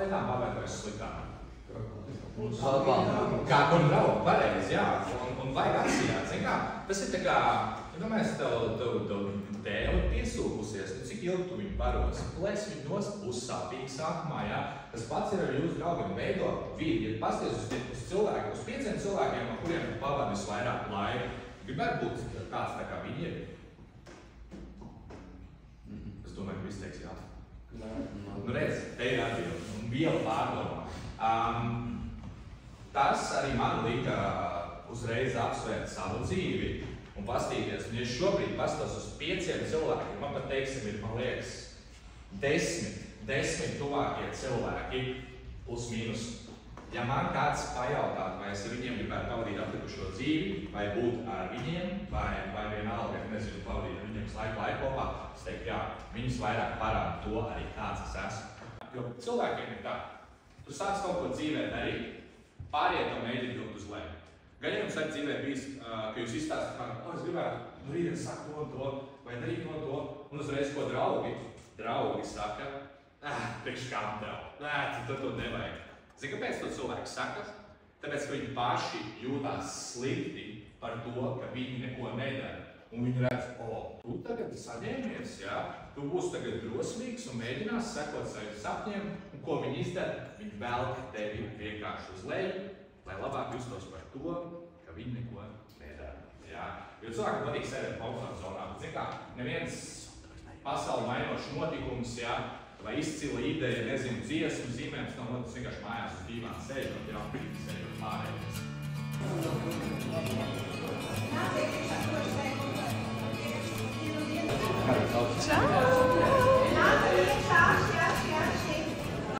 lietām pavēlēs sliktāk. Kā kur draugi, pareizi, jā, un vajag atsījāt, zin kā, tas ir tā kā, domājies, tev dēli piesūkusies, cik ilgi tu viņu baros, plēs viņu nos, būs sāpīgi sākumā, jā, tas pats ir ar jūsu draugiem veido vidi, ja pasties uz cilvēkiem, uz 5 cilvēkiem, no kuriem tu pavadi visvairāk laika, gribētu būt kāds tā kā viņi ir. Es domāju, ka viss teiks jā. Nu redz, te ir atbildi, un viela pārdomā. Tas arī man lika uzreiz apsvērt savu dzīvi un pastīties. Un ja šobrīd pastos uz 5 cilvēkiem, man pat teiksim ir, man liekas, 10 tuvākie cilvēki plus mīnus. Ja man kāds pajautātu, vai es ar viņiem gribētu pavadīt atlikušo dzīvi, vai būt ar viņiem, vai vienalga, ka nezinu, pavadīt ar viņiem laiku kopā, es teiktu, jā, viņus vairāk parāda to arī kāds es esmu. Jo cilvēkiem ir tā, tu sāc kaut ko dzīvē darīt, pārējie to mēģina vilkt uz leju. Gan jums arī dzīvē bijis, ka jūs izstāstat, es gribētu nu rītdien sakt to, vai darīt to, un uzreiz ko draugi saka, priekš kam tev, tad to nevajag. Zini, kāpēc to cilvēku saka? Tāpēc, ka viņi paši jūtās slikti par to, ka viņi neko nedara. Un viņi redz, tu tagad saņēmies, jā, tu būsi tagad drosmīgs un mēģinās sekot saviem sapņiem, un ko viņi izdara? Viņi velk tevi vienkārši uz leju, lai labāk justos par to, ka viņi neko nedara. Jā. Jo cilvēki patīk sēdēt komforta zonā, bet zin kā, neviens pasauli mainošs notikums, jā, vai izcila ideja, nezinu, dziesmu, zīmējums, nav notis vienkārši mājās uz dīvāna sēžot, jā, sēžot pārējais. Ciao!